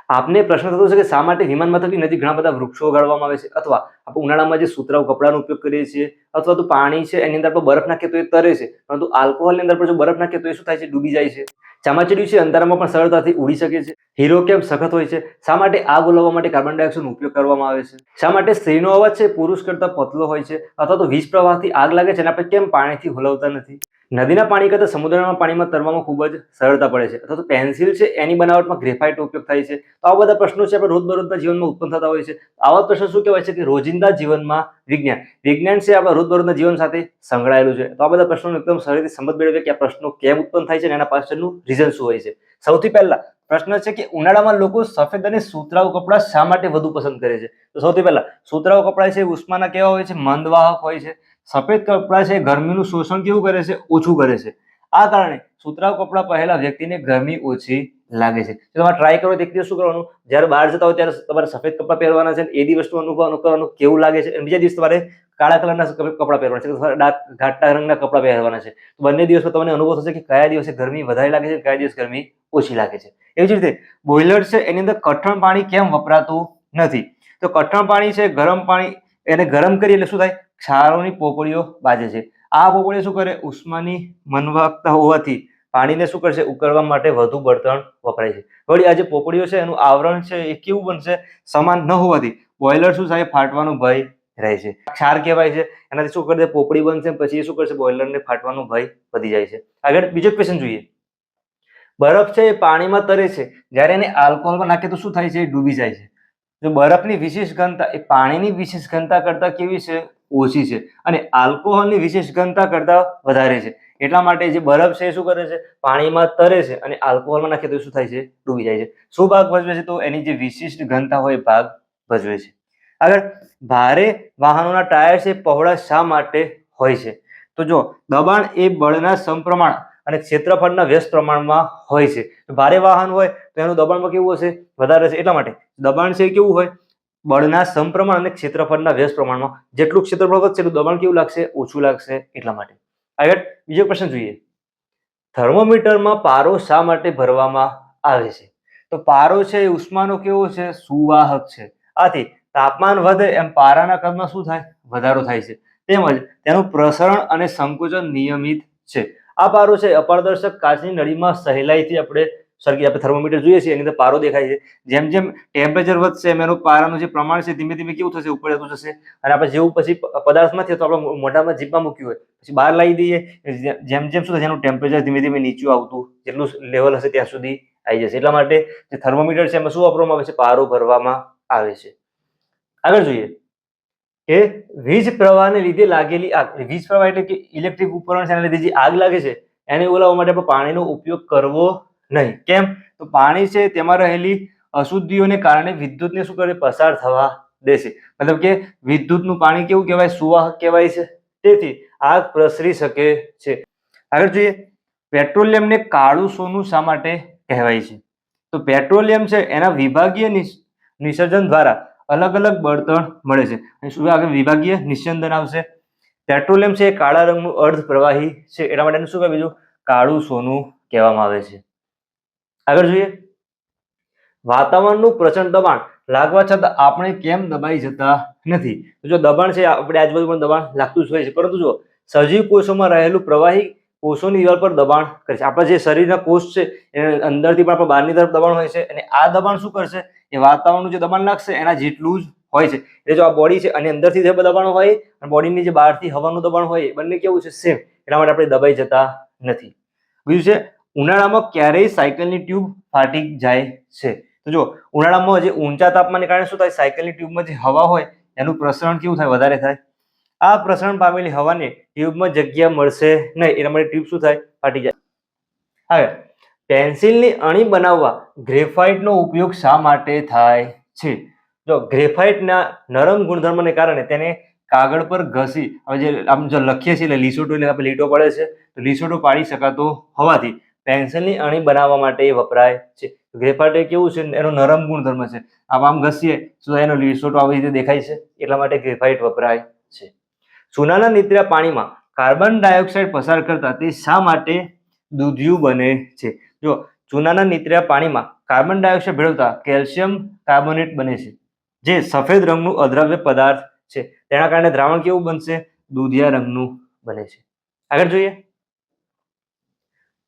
આપને પ્રશ્ન થતો છે કે શા માટે વિમાન મથકની નજીક ઘણા બધા વૃક્ષો ઉગાડવામાં આવે છે, અથવા આપણે ઉનાળામાં જે સુતરાઉ કપડાનો ઉપયોગ કરીએ છીએ, અથવા તો પાણી છે એની અંદર આપણે બરફ નાખીએ તો એ તરે છે, પરંતુ આલ્કોહોલની અંદર પણ જો બરફ નાખીએ તો એ શું થાય છે? ડૂબી જાય છે. ચામાચીડિયું છે અંધારામાં પણ સરળતાથી ઉડી શકે છે. હીરો કેમ સખત હોય છે? શા માટે આગ ઓલવવા માટે કાર્બન ડાયોક્સાઇડનો ઉપયોગ કરવામાં આવે છે? શા માટે સ્ત્રીનો અવાજ છે પુરુષ કરતા પતલો હોય છે? અથવા તો વીજ પ્રવાહથી આગ લાગે છે અને આપણે કેમ પાણીથી હલવતા નથી? નદીના પાણી કરતા સમુદ્રના પાણીમાં તરવામાં ખૂબ જ સરળતા પડે છે, અથવા તો પેન્સિલ છે એની બનાવટમાં ગ્રેફાઇટનો ઉપયોગ થાય છે. તો આવા બધા પ્રશ્નો છે આપણે રોજબરોજના જીવનમાં ઉત્પન્ન થતા હોય છે. આવા પ્રશ્નો શું કહેવાય છે કે રોજિંદા જીવનમાં વિજ્ઞાન છે આપણા રોજબરોજના જીવન સાથે સંકળાયેલું છે. તો આ બધા પ્રશ્નોનો એકદમ સરળ રીતે સમજ મેળવીએ કે આ પ્રશ્નો કેમ ઉત્પન્ન થાય છે અને એના પાછળનું રીઝન શું હોય છે. સૌથી પહેલા પ્રશ્ન છે કે ઉનાળામાં લોકો સફેદ અને સુતરાઉ કપડાં શા માટે વધુ પસંદ કરે છે? તો સૌથી પહેલા સુતરાઉ કપડાં છે ઉષ્માના કેવા હોય છે? મંદવાહક હોય છે. સફેદ કપડાં છે ગરમીનું શોષણ કેવું કરે છે? ઓછું કરે છે. આ કારણે સુતરાઉ કપડાં પહેલા વ્યક્તિને ગરમી ઓછી લાગે છે. તો તમારે ટ્રાય કરો એક દિવસ શું કરવાનું, જ્યારે બહાર જતા હોય ત્યારે તમારે સફેદ કપડાં પહેરવાના છે, એ દિવસનો અનુભવ કરવાનો કેવું લાગે છે, અને બીજા દિવસ તમારે કાળા કલરના કપડાં પહેરવાના છે, ઘાટા રંગના કપડાં પહેરવાના છે. તો બંને દિવસમાં તમને અનુભવ થશે કે કયા દિવસે ગરમી વધારે લાગે છે, કયા દિવસ ગરમી ઓછી લાગે છે. એવી જ રીતે બોઇલર છે એની અંદર કઠણ પાણી કેમ વપરાતું નથી? તો કઠણ પાણી છે ગરમ પાણી, એને ગરમ કરી એટલે શું થાય? ક્ષારોની પોપડીઓ બાજે છે. આ પોપડીઓ શું કરે? ઉષ્માની મનવાહકતા હોવાથી પાણીને શું કરશે? ઉકળવા માટે વધુ બળતણ વપરાય છે. વળી આ જે પોપડીઓ છે એનું આવરણ છે એ કેવું બનશે? સમાન ન હોવાથી બોઇલર શું થાય? ફાટવાનો ભય રહે છે. ક્ષાર કહેવાય છે, એનાથી શું કરશે? પોપડી બનશે, પછી એ શું કરશે? બોઇલરને ફાટવાનો ભય વધી જાય છે. આગળ બીજો ક્વેશ્ચન જોઈએ. બરફ છે એ પાણીમાં તરે છે, જ્યારે એને આલ્કોહોલમાં નાખે તો શું થાય છે? એ ડૂબી જાય છે. જો બરફની વિશેષ ઘનતા એ પાણીની વિશેષ ઘનતા કરતા કેવી છે? ઓછી છે, અને આલ્કોહોલની વિશેષ ઘનતા કરતા વધારે છે. એટલા માટે જે બરફ છે એ શું કરે છે? પાણીમાં તરે છે, અને આલ્કોહોલમાં નાખે તો શું થાય છે? ડૂબી જાય છે. શું ભાગ ભજવે છે? તો એની જે વિશિષ્ટ ઘનતા હોય ભાગ ભજવે છે. આગળ ભારે વાહનોના ટાયર છે પહોળા શા માટે હોય છે? તો જો દબાણ એ બળના સમપ્રમાણ અને ક્ષેત્રફળના વ્યસ્ત પ્રમાણમાં હોય છે. ભારે વાહન હોય તો એનું દબાણમાં કેવું હશે? વધારે છે. એટલા માટે દબાણ છે કેવું હોય? બળના સમપ્રમાણ અને ક્ષેત્રફળના વ્યસ્ત પ્રમાણમાં. જેટલું ક્ષેત્રફળ વધશે એટલું દબાણ કેવું લાગશે? ઓછું લાગશે. એટલા માટે. આગળ બીજો પ્રશ્ન જોઈએ. થર્મોમીટરમાં પારો શા માટે ભરવામાં આવે છે? તો પારો છે એ ઉષ્માનો કેવો છે? સુવાહક છે. આથી તાપમાન વધે એમ પારાના કદમાં શું થાય? વધારો થાય છે. તેમજ તેનું પ્રસરણ અને સંકોચન નિયમિત છે. આ પારો છે અપારદર્શક કાચની નળીમાં સહેલાઈથી આપણે થર્મોમીટર જોઈએ છીએ એની અંદર પારો દેખાય છે. જેમ જેમ ટેમ્પરેચર વધશે એમ એનું પારાનું જે પ્રમાણ છે ધીમે ધીમે કેવું થશે? ઉપર જતું જશે. અને આપણે જેવું પછી પદાર્થમાંથી તો આપણે મોઢામાં જીભમાં મૂક્યું હોય પછી બહાર લાવી દઈએ, જેમ જેમ શું થશે? એનું ટેમ્પરેચર ધીમે ધીમે નીચું આવતું, જેટલું લેવલ હશે ત્યાં સુધી આવી જશે. એટલા માટે જે થર્મોમીટર છે એમાં શું વાપરવામાં આવે છે? પારો ભરવામાં આવે છે. આગળ જોઈએ કે વીજ પ્રવાહને લીધે લાગેલી આગ. વીજ પ્રવાહ એટલે કે ઇલેક્ટ્રિક ઉપકરણ છે એના લીધે જે આગ લાગે છે એને ઓલાવવા માટે આપણે પાણીનો ઉપયોગ કરવો નહીં. કેમ? તો પાણી છે તેમાં રહેલી અશુદ્ધિઓને કારણે વિદ્યુતને શું કરે? પસાર થવા દેશે. મતલબ કે વિદ્યુતનું પાણી કેવું કહેવાય? સુવાહક કહેવાય છે. તેથી આગ પ્રસરી શકે છે. આગળ જોઈએ, પેટ્રોલિયમને કાળું સોનું શા માટે કહેવાય છે? તો પેટ્રોલિયમ છે એના વિભાગીય નિસર્જન દ્વારા અલગ અલગ બળતણ મળે છે. શું આગળ વિભાગીય નિસ્યંદન આવશે? પેટ્રોલિયમ છે એ કાળા રંગનું અર્ધ પ્રવાહી છે, એટલા માટે શું કહેવાય? બીજું કાળું સોનું કહેવામાં આવે છે. આગળ જોઈએ, વાતાવરણનું પ્રચંડ દબાણ લાગવા છતાં આપણે કેમ દબાઈ જતા નથી? જો દબાણ છે આપણે આજુબાજુ પણ દબાણ લાગતું જ હોય છે, પરંતુ જો સજીવ કોષોમાં રહેલું પ્રવાહી કોષોની દિવાલ પર દબાણ કરે છે. આપણા જે શરીરના કોષ છે એના અંદરથી પણ આપણે બહારની તરફ દબાણ હોય છે, અને આ દબાણ શું કરશે? એ વાતાવરણનું જે દબાણ લાગશે એના જેટલું જ હોય છે. એટલે જો આ બોડી છે અને અંદરથી જે દબાણ હોય અને બોડીની જે બહારથી હવાનું દબાણ હોય બંને કેવું છે? સેમ. એટલા માટે આપણે દબાઈ જતા નથી. બીજું છે, ઉનાળામાં ક્યારેય સાયકલની ટ્યુબ ફાટી જાય છે? તો જો ઉનાળામાં જે ઊંચા તાપમાનને કારણે શું થાય? સાયકલની ટ્યુબમાં જે હવા હોય એનું પ્રસરણ કેવું થાય? વધારે થાય. આ પ્રસરણ પામેલી હવાને ટ્યુબમાં જગ્યા મળશે નહીં, એના માટે ટ્યુબ શું થાય? ફાટી જાય. હવે પેન્સિલની અણી બનાવવા ગ્રેફાઇટનો ઉપયોગ શા માટે થાય છે? જો ગ્રેફાઇટના નરમ ગુણધર્મને કારણે તેને કાગળ પર ઘસી હવે જે આમ જો લખીએ છીએ એટલે લીસોટો એટલે આપણે લીટો પડે છે, તો લીસોટો પાડી શકાતો હોવાથી પેન્સિલની અણી બનાવવા માટે એ વપરાય છે. ગ્રેફાઇટ એ કેવું છે? એનો નરમ ગુણધર્મ છે. આમ ઘસીએ તો એનો લીસોટો આવી રીતે દેખાય છે, એટલા માટે ગ્રેફાઇટ વપરાય છે. ચૂનાના નીતર્યા પાણીમાં કાર્બન ડાયોક્સાઇડ પસાર કરતા તે શા માટે દૂધિયું બને છે? જો ચૂનાના નીતર્યા પાણીમાં કાર્બન ડાયોક્સાઇડ ભેળવતા કેલ્શિયમ કાર્બોનેટ બને છે, જે સફેદ રંગનું અદ્રવ્ય પદાર્થ છે. તેના કારણે દ્રાવણ કેવું બનશે? દૂધિયા રંગનું બને છે. આગળ જોઈએ,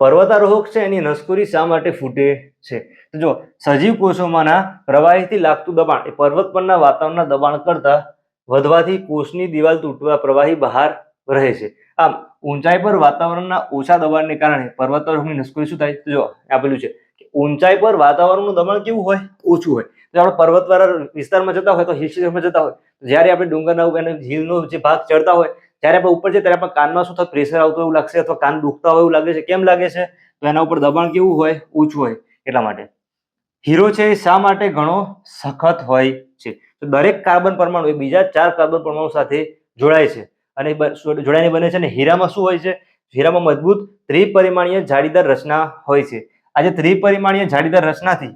પર્વતારોહક છે એની નસકોરી શા માટે ફૂટે છે? તો જો સજીવ કોષોમાંના પ્રવાહીથી લાગતું દબાણ એ પર્વત પરના વાતાવરણના દબાણ કરતા વધવાથી કોષની દિવાલ તૂટવા પ્રવાહી બહાર રહે છે. આમ ઊંચાઈ પર વાતાવરણના ઓછા દબાણને કારણે પર્વતારોહકની નસકોરી શું થાય? તો જો આપેલું છે કે ઊંચાઈ પર વાતાવરણનું દબાણ કેવું હોય? ઓછું હોય. તો આપણે પર્વતવાળા વિસ્તારમાં જતા હોય તો હિલ સ્ટેશનમાં જતા હોય, જ્યારે આપણે ડુંગરના ઉપર હિલનો જે ભાગ ચડતા હોય ત્યારે આપણે ઉપર જઈએ ત્યારે આપણા કાનમાં શું થાય? પ્રેશર આવતું એવું લાગશે અથવા કાન દુખતા હોય એવું લાગે છે. કેમ લાગે છે? તો એના ઉપર દબાણ કેવું હોય? ઓછું હોય એટલા માટે. હીરો છે એ શા માટે ઘણો સખત હોય છે? તો દરેક કાર્બન પરમાણુ એ બીજા 4 કાર્બન પરમાણુ સાથે જોડાય છે અને જોડાઈને બને છે. અને હીરામાં શું હોય છે? હીરામાં મજબૂત ત્રિપરિમાણીય જાળીદાર રચના હોય છે. આ જે ત્રિપરિમાણીય જાળીદાર રચનાથી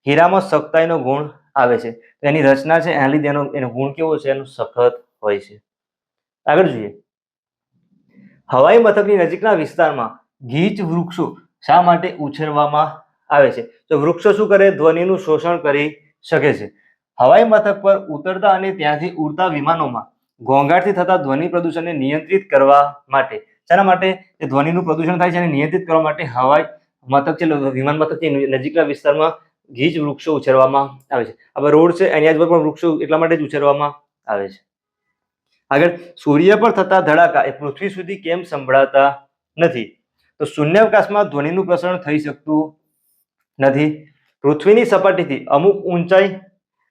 હીરામાં સખતાઈનો ગુણ આવે છે. તો એની રચના છે એના લીધે એનો ગુણ કેવો છે? એનો સખત હોય છે. આગળ જોઈએ, હવાઈ મથકની નજીકના વિસ્તારમાં ગીચ વૃક્ષો શા માટે ઉછેરવામાં આવે છે? તો વૃક્ષો શું કરે? ધ્વનિનું શોષણ કરી શકે છે. હવાઈ મથક પર ઉતરતા અને ત્યાંથી ઉડતા વિમાનોમાં ઘોંઘાટથી થતા ધ્વનિ પ્રદૂષણને નિયંત્રિત કરવા માટે, શેના માટે? એ ધ્વનિનું પ્રદૂષણ થાય છે અને નિયંત્રિત કરવા માટે હવાઈ મથક છે, વિમાન મથકની નજીકના વિસ્તારમાં ગીચ વૃક્ષો ઉછેરવામાં આવે છે. હવે રોડ છે એની આજુબાજુ પણ વૃક્ષો એટલા માટે જ ઉછેરવામાં આવે છે. આગળ, સૂર્ય પર થતા ધડાકા એ પૃથ્વી સુધી કેમ સંભળાતા નથી? તો શૂન્યાવકાશમાં ધ્વનિનું પ્રસરણ થઈ શકતું નથી. પૃથ્વીની સપાટીથી અમુક ઊંચાઈ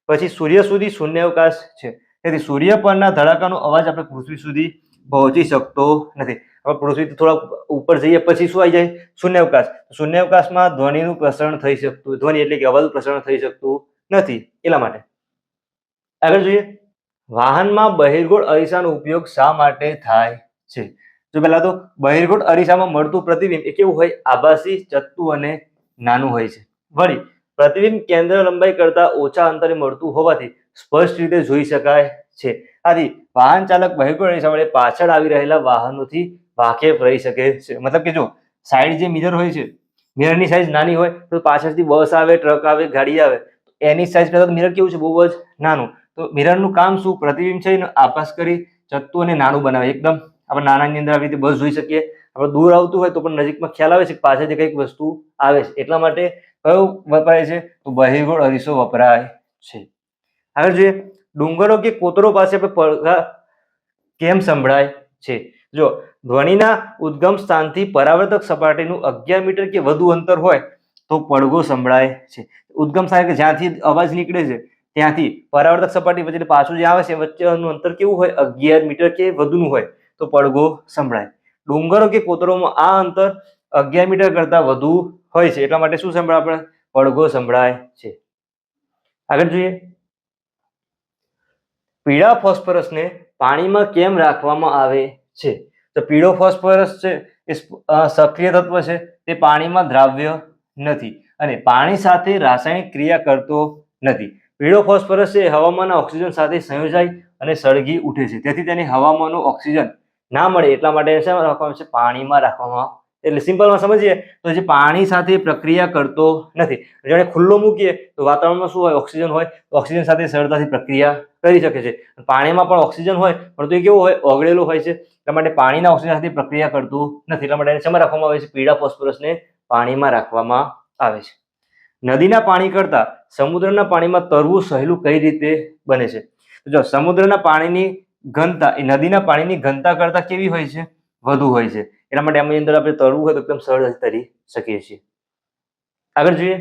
પછી સૂર્ય સુધી શૂન્યાવકાશ છે, તેથી સૂર્ય પરના ધડાકાનો અવાજ આપણે પૃથ્વી સુધી પહોંચી શકતો નથી. હવે પૃથ્વીથી થોડા ઉપર જઈએ પછી શું આવી જાય? શૂન્યાવકાશ. શૂન્યાવકાશમાં ધ્વનિનું પ્રસરણ થઈ શકતું, ધ્વનિ એટલે કે અવાજનું પ્રસરણ થઈ શકતું નથી એટલા માટે. આગળ જોઈએ, વાહનમાં બહિર્ગોળ અરીસાનો ઉપયોગ શા માટે થાય છે? તો પહેલા તો બહિર્ગોળ અરીસામાં મળતું પ્રતિબિંબ એ કેવું હોય? આભાસી, ચત્તું અને નાનું હોય છે. વળી પ્રતિબિંબ કેન્દ્ર લંબાઈ કરતા ઓછા અંતરે મળતું હોવાથી સ્પષ્ટ રીતે જોઈ શકાય છે. આથી વાહન ચાલક બહિર્ગોળ અરીસા વડે પાછળ આવી રહેલા વાહનોથી વાકેફ રહી શકે છે. મતલબ કે જો સાઈડ જે મિરર હોય છે, મિરરની સાઈઝ નાની હોય તો પાછળથી બસ આવે, ટ્રક આવે, ગાડી આવે, એની સાઈઝ કરતા મિરર કેવું છે? બહુ જ નાનું. તો મિરરનું કામ શું? પ્રતિબિંબ છે એનો આભાસ કરી ચત્તું અને નાનું બનાવે. એકદમ આપણે નાનાની અંદર આવી રીતે બસ જોઈ શકીએ. આપણે દૂર આવતું હોય તો પણ નજીકમાં ખ્યાલ આવે છે કે પાછળથી કંઈક વસ્તુ આવે છે. એટલા માટે કયો વપરાય છે? તો બહિર્ગોળ અરીસો વપરાય છે. આગળ જોઈએ, ડુંગરો કે કોતરો પાસે આપણે પડઘા કેમ સંભળાય છે? જો ધ્વનિના ઉદ્ગમ સ્થાનથી પરાવર્તક સપાટીનું 11 મીટર કે વધુ અંતર હોય તો પડઘો સંભળાય છે. ઉદ્ગમ સ્થાન કે જ્યાંથી અવાજ નીકળે છે ત્યાંથી પરાવર્તક સપાટી વચ્ચે પાછું જે આવે છે વચ્ચેનું અંતર કેવું હોય? 11 મીટર કે વધુનું હોય તો પડઘો સંભળાય. ડુંગરો કે કોતરોમાં આ અંતર 11 મીટર કરતા વધુ હોય છે એટલા માટે શું સંભળાય? આપણે પડઘો સંભળાય છે. આગળ જોઈએ, પીળા ફોસ્ફરસને પાણીમાં કેમ રાખવામાં આવે છે? તો પીળો ફોસ્ફરસ છે એ સક્રિય તત્વ છે, તે પાણીમાં દ્રાવ્ય નથી અને પાણી સાથે રાસાયણિક ક્રિયા કરતો નથી. પીળો ફોસ્ફરસ છે હવામાનના ઓક્સિજન સાથે સંયોજાય અને સળગી ઉઠે છે, તેથી તેને હવામાનનો ઓક્સિજન ના મળે એટલા માટે શેમાં રાખવામાં આવે છે? પાણીમાં રાખવામાં. એટલે સિમ્પલમાં સમજીએ તો જે પાણી સાથે પ્રક્રિયા કરતો નથી. જ્યારે ખુલ્લો મૂકીએ તો વાતાવરણમાં શું હોય? ઓક્સિજન હોય, ઓક્સિજન સાથે સરળતાથી પ્રક્રિયા કરી શકે છે. પાણીમાં પણ ઓક્સિજન હોય પણ તો એ કેવું હોય? ઓગળેલું હોય છે. એટલા માટે પાણીના ઓક્સિજન સાથે પ્રક્રિયા કરતું નથી. એટલા માટે શેમાં રાખવામાં આવે છે? પીળા ફોસ્ફરસને પાણીમાં રાખવામાં આવે છે. નદીના પાણી કરતા સમુદ્રના પાણીમાં તરવું સહેલું કઈ રીતે બને છે? જો સમુદ્રના પાણીની ઘનતા એ નદીના પાણીની ઘનતા કરતા કેવી હોય છે? વધુ હોય છે. એટલા માટે આની અંદર આપણે તરવું હોય તો એકદમ સરળ તરી શકીએ છીએ. આગળ જોઈએ,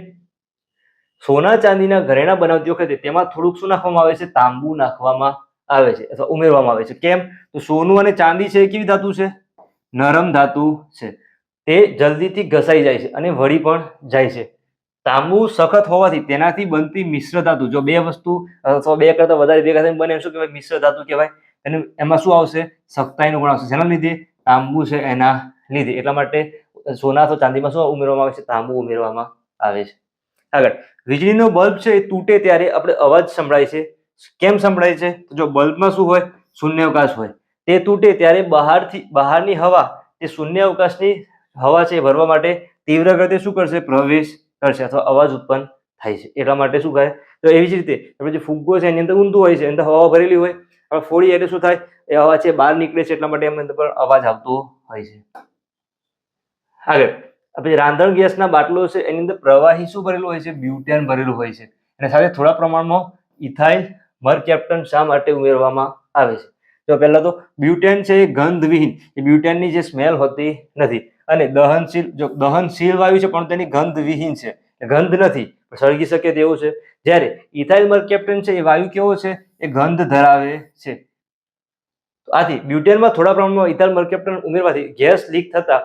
સોના ચાંદીના ઘરેણા બનાવતી વખતે તેમાં થોડુંક શું નાખવામાં આવે છે? તાંબુ નાખવામાં આવે છે અથવા ઉમેરવામાં આવે છે. કેમ? તો સોનું અને ચાંદી છે એ કેવી ધાતુ છે? નરમ ધાતુ છે. તે જલ્દીથી ઘસાઈ જાય છે અને વળી પણ જાય છે. તાંબુ સખત હોવાથી તેનાથી બનતી મિશ્ર ધાતુ, જો બે વસ્તુ અથવા બે કરતા વધારે ભેગા થઈને બને શું કહેવાય? મિશ્ર ધાતુ કહેવાય. અને એમાં શું આવશે? સખ્તાઈનો ગુણ આવશે. જેના લીધે તાંબુ છે એના લીધે. એટલા માટે સોના અથવા ચાંદીમાં શું ઉમેરવામાં આવે છે? તાંબુ ઉમેરવામાં આવે છે. આગળ, વીજળીનો બલ્બ છે એ તૂટે ત્યારે આપણે અવાજ સંભળાય છે. કેમ સંભળાય છે? જો બલ્બમાં શું હોય? શૂન્યાવકાશ હોય. તે તૂટે ત્યારે બહારની હવા એ શૂન્યાવકાશની હવા છે ભરવા માટે તીવ્ર ગતિએ શું કરશે? પ્રવેશ કરશે અથવા અવાજ ઉત્પન્ન થાય છે. એટલા માટે શું થાય, તો એવી જ રીતે આપણે જે ફુગ્ગો છે એની અંદર ઊંધું હોય છે, અંદર હવા ભરેલી હોય, હવે ફોડીએ એટલે શું થાય, એ હવા છે બહાર નીકળે છે, એટલા માટે એની અંદર પણ અવાજ આવતો હોય છે. આગળ આપણે રાંધણ ગેસના બાટલો છે એની અંદર પ્રવાહી શું ભરેલું હોય છે, બ્યુટેન ભરેલું હોય છે, અને સાથે થોડા પ્રમાણમાં ઇથાઇલ મરકેપ્ટન શા માટે ઉમેરવામાં આવે છે? તો પહેલા તો બ્યુટેન છે એ ગંધવિહીન, એ બ્યુટેનની જે સ્મેલ હોતી નથી, અને દહનશીલ વાયુ છે પણ તેની ગંધવિહીન છે, ગંધ નથી સળગી શકે તેવું છે. જ્યારે ઇથાઇલ મરકેપ્ટન છે એ વાયુ કેવો છે, એ ગંધ ધરાવે છે. આથી બ્યુટેનમાં થોડા પ્રમાણમાં ઇથાઇલ મરકેપ્ટન ઉમેરવાથી ગેસ લીક થતા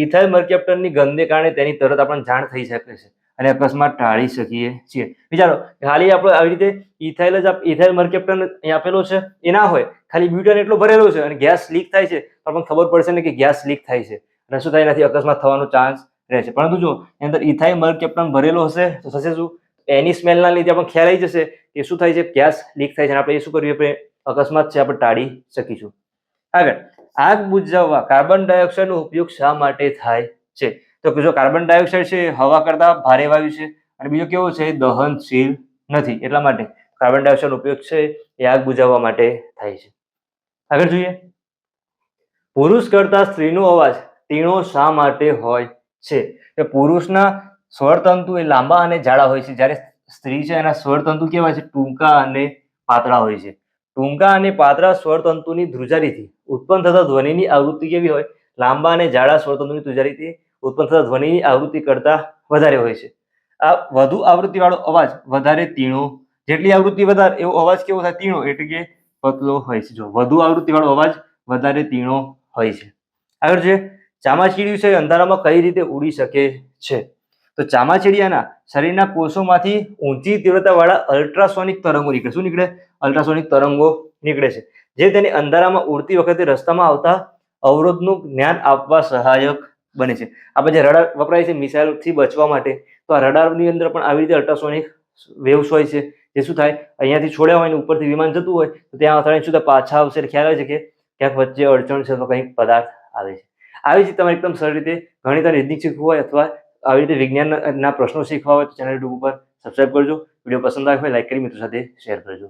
ઇથાઇલ મરકેપ્ટનની ગંધને કારણે તેની તરત આપણને જાણ થઈ શકે છે અને અકસ્માત ટાળી શકીએ છીએ. વિચારો ખાલી આપણે આવી રીતે ઇથાઇલ મરકેપ્ટન અહીં આપેલો છે એ ના હોય, ખાલી બ્યુટેન એટલો ભરેલો છે અને ગેસ લીક થાય છે તો આપણને ખબર પડશે ને કે ગેસ લીક થાય છે અને શું થાય, એનાથી અકસ્માત થવાનો ચાન્સ રહે છે. પરંતુ જો એની અંદર ઇથાઇલ મરકેપ્ટન ભરેલો હશે તો થશે શું, એની સ્મેલના લીધે આપણને ખ્યાલ આવી જશે કે શું થાય છે, ગેસ લીક થાય છે, અને આપણે એ શું કરીએ, આપણે અકસ્માત છે આપણે ટાળી શકીશું. આગળ આગ બુઝાવવા કાર્બન ડાયોક્સાઇડનો ઉપયોગ શા માટે થાય છે? તો જો કાર્બન ડાયોક્સાઇડ છે હવા કરતા ભારે વાયુ છે અને બીજો કેવો છે, દહનશીલ નથી, એટલા માટે કાર્બન ડાયોક્સાઇડનો ઉપયોગ છે એ આગ બુઝાવવા માટે થાય છે. આગળ જોઈએ, પુરુષ કરતા સ્ત્રીનો અવાજ તીણો શા માટે હોય છે? કે પુરુષના સ્વરતંતુ એ લાંબા અને જાડા હોય છે, જ્યારે સ્ત્રી છે એના સ્વરતંતુ કેવા છે, ટૂંકા અને પાતળા હોય છે. ટૂંકા અને પાતળા સ્વરતંતુની ધ્રુજારીથી ઉત્પન્ન થતા ધ્વનિની આવૃત્તિ કેવી હોય, લાંબા અને જાડા સ્વરતંતુની ધ્રુજારીથી ઉત્પન્ન થતા ધ્વનિની આવૃત્તિ કરતા વધારે હોય છે. આ વધુ આવૃત્તિવાળો અવાજ વધારે તીણો, જેટલી આવૃત્તિ વધારે એવો અવાજ કેવો થાય, તીણો એટલે કે પતલો હોય છે. જો વધુ આવૃત્તિવાળો અવાજ વધારે તીણો હોય છે. આગળ છે, ચામાચીડિયું છે અંધારામાં કઈ રીતે ઉડી શકે છે? તો ચામાચીડિયાના શરીરના કોષોમાંથી ઊંચી તીવ્રતાવાળા અલ્ટ્રાસોનિક તરંગો નીકળે. શું નીકળે? અલ્ટ્રાસોનિક તરંગો નીકળે છે, જે તેને અંધારામાં ઉડતી વખતે રસ્તામાં આવતા અવરોધનું જ્ઞાન આપવા સહાયક બને છે. આપણે જે રડાર વપરાય છે મિસાઇલથી બચવા માટે, તો આ રડારની અંદર પણ આવી રીતે અલ્ટ્રાસોનિક વેવ્સ હોય છે, જે શું થાય, અહીંયાથી છોડ્યા હોય ને ઉપરથી વિમાન જતું હોય તો ત્યાં અથડાઈને શું થાય, પાછા આવશે, ખ્યાલ આવે છે કે ક્યાંક વચ્ચે અડચણ છે તો કંઈક પદાર્થ આવે છે. આવી રીતે તમારે એકદમ સરળ રીતે ગણિત અને રીતની શીખવું હોય અથવા આવી રીતે વિજ્ઞાનના પ્રશ્નો શીખવા હોય તો ચેનલ યુટ્યુબ ઉપર સબસ્ક્રાઇબ કરજો. વિડીયો પસંદ આવ્યો હોય લાઈક કરી મિત્રો સાથે શેર કરજો.